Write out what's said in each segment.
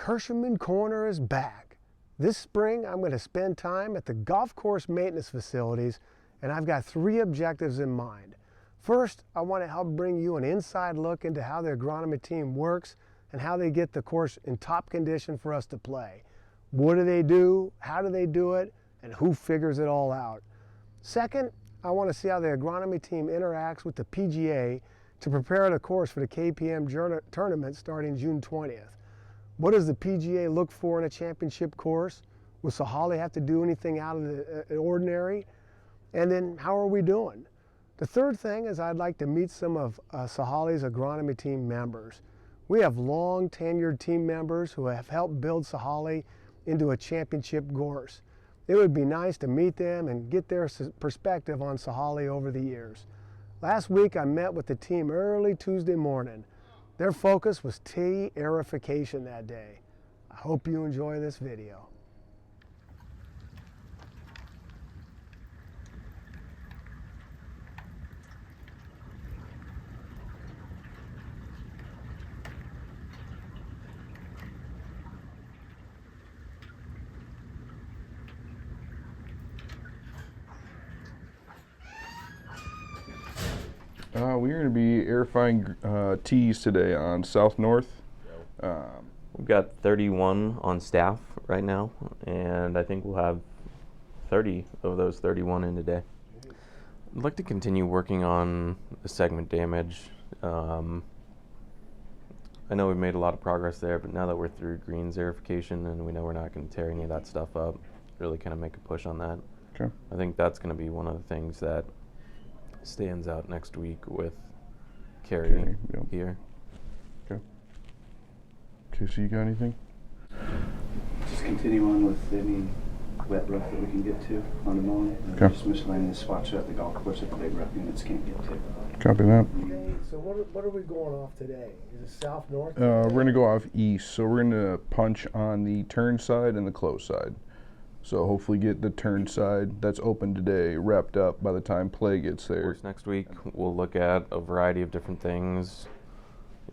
Kirschman Corner is back. This spring, I'm going to spend time at the golf course maintenance facilities, and I've got 3 objectives in mind. First, I want to help bring you an inside look into how the agronomy team works and how they get the course in top condition for us to play. What do they do? How do they do it? And who figures it all out? Second, I want to see how the agronomy team interacts with the PGA to prepare the course for the KPM tournament starting June 20th. What does the PGA look for in a championship course? Will Sahalee have to do anything out of the ordinary? And then how are we doing? The third thing is I'd like to meet some of Sahalee's agronomy team members. We have long tenured team members who have helped build Sahalee into a championship course. It would be nice to meet them and get their perspective on Sahalee over the years. Last week I met with the team early Tuesday morning. Their focus was tee aerification that day. I hope you enjoy this video. We're going to be aerifying tees today on South North. We've got 31 on staff right now, and I think we'll have 30 of those 31 in today. I'd like to continue working on the segment damage. I know we've made a lot of progress there, but now that we're through greens aerification and we know we're not going to tear any of that stuff up, really kind of make a push on that. Okay. I think that's going to be one of the things that stands out next week with Carrie yep. here. Okay. Casey, you got anything? Just continue on with any wet rough that we can get to on the mowing. Okay. Just miscellaneous spots at the golf course that the big rough units can't get to. Copy that. Okay, so what are we going off today? Is it south north? We're going to go off east, so we're going to punch on the turn side and the close side. So hopefully get the turn side that's open today wrapped up by the time play gets there. Course next week, we'll look at a variety of different things,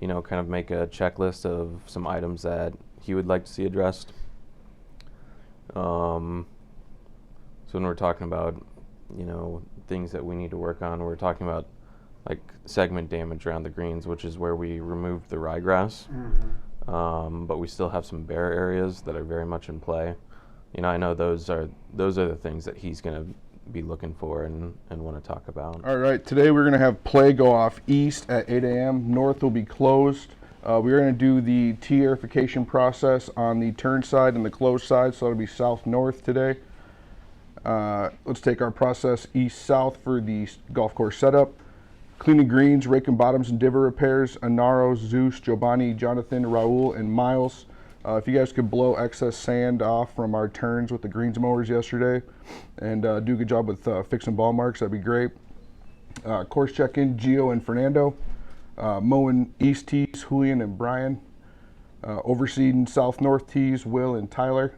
you know, kind of make a checklist of some items that he would like to see addressed. So when we're talking about, you know, things that we need to work on, we're talking about like segment damage around the greens, which is where we removed the ryegrass. Mm-hmm. But we still have some bare areas that are very much in play. You know, I know those are the things that he's going to be looking for and want to talk about. All right, today we're going to have play go off east at 8 a.m. North will be closed. We're going to do the tee aerification process on the turn side and the closed side, so it'll be south-north today. Let's take our process east-south for the golf course setup. Cleaning greens, raking bottoms and divot repairs, Anaro, Zeus, Giovanni, Jonathan, Raul, and Miles. If you guys could blow excess sand off from our turns with the greens mowers yesterday and do a good job with fixing ball marks, that'd be great. Course check-in, Gio and Fernando. Mowing east tees, Julian and Brian. Overseeing south-north tees, Will and Tyler.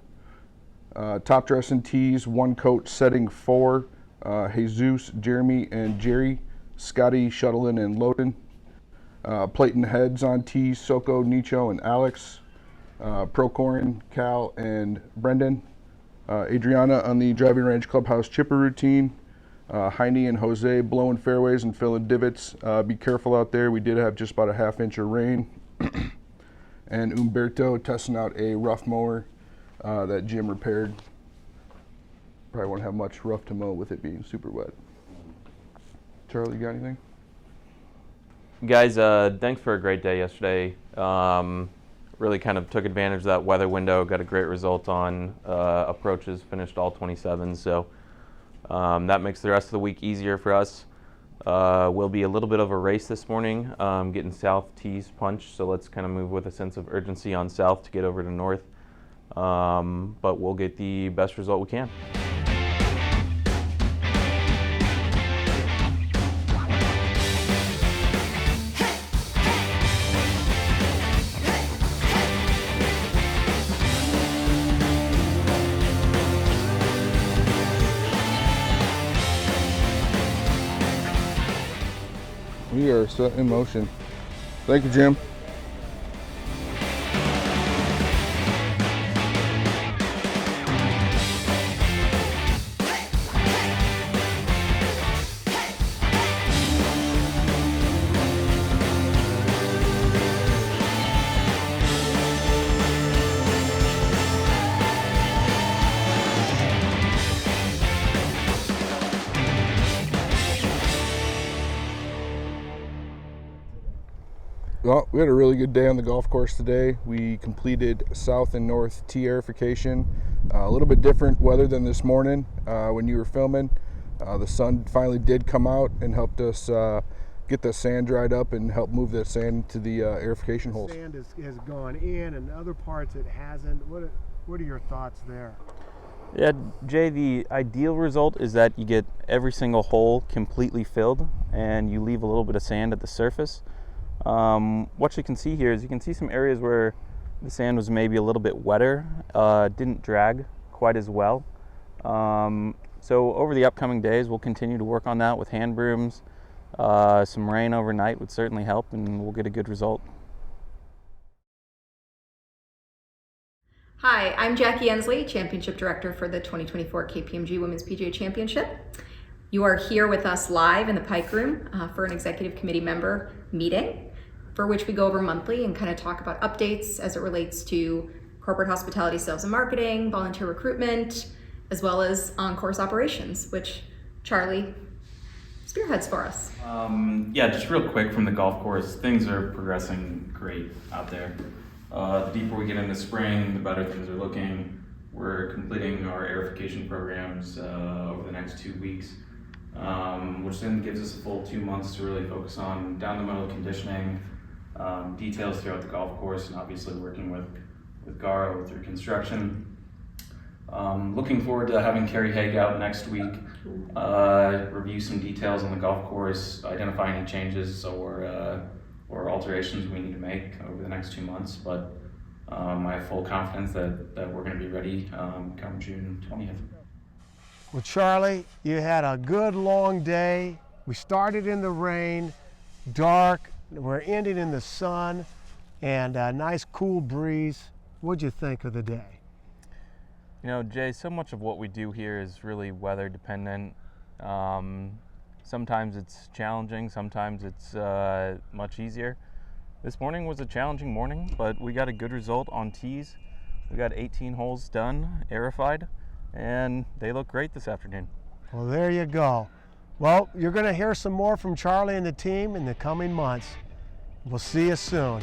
Top dressing tees, one coat setting 4, Jesus, Jeremy, and Jerry. Scotty, Shuttlein, and Loden. Plating heads on tees, Soko, Nicho, and Alex. Procorin, Cal, and Brendan. Adriana on the driving range clubhouse chipper routine. Heine and Jose blowing fairways and filling divots. Be careful out there. We did have just about a ½ inch of rain. And Umberto testing out a rough mower that Jim repaired. Probably won't have much rough to mow with it being super wet. Charlie, you got anything? Guys, thanks for a great day yesterday. Really kind of took advantage of that weather window, got a great result on approaches, finished all 27, so that makes the rest of the week easier for us. Will be a little bit of a race this morning, getting south tees punched, so let's kind of move with a sense of urgency on south to get over to north, but we'll get the best result we can. We are set in motion. Thank you, Jim. Well, we had a really good day on the golf course today. We completed south and north tee aerification. A little bit different weather than this morning when you were filming. The sun finally did come out and helped us get the sand dried up and help move the sand to the aerification holes. Sand has gone in and other parts it hasn't. What are your thoughts there? Yeah, Jay, the ideal result is that you get every single hole completely filled and you leave a little bit of sand at the surface. What you can see here is you can see some areas where the sand was maybe a little bit wetter, didn't drag quite as well. So over the upcoming days, we'll continue to work on that with hand brooms. Some rain overnight would certainly help, and we'll get a good result. Hi, I'm Jackie Ensley, Championship Director for the 2024 KPMG Women's PGA Championship. You are here with us live in the Pike Room for an Executive Committee member meeting, for which we go over monthly and kind of talk about updates as it relates to corporate hospitality, sales and marketing, volunteer recruitment, as well as on-course operations, which Charlie spearheads for us. Yeah, just real quick from the golf course, things are progressing great out there. The deeper we get into spring, the better things are looking. We're completing our aerification programs over the next 2 weeks, which then gives us a full 2 months to really focus on down the middle conditioning, details throughout the golf course, and obviously working with Garo through construction. Looking forward to having Carrie Haig out next week, review some details on the golf course, identify any changes or alterations we need to make over the next 2 months. But I have full confidence that we're going to be ready come June 20th. Well, Charlie, you had a good long day. We started in the rain, dark. We're ending in the sun, and a nice cool breeze. What'd you think of the day? You know, Jay, so much of what we do here is really weather dependent. Sometimes it's challenging, sometimes it's much easier. This morning was a challenging morning, but we got a good result on tees. We got 18 holes done, aerified, and they look great this afternoon. Well, there you go. Well, you're going to hear some more from Charlie and the team in the coming months. We'll see you soon.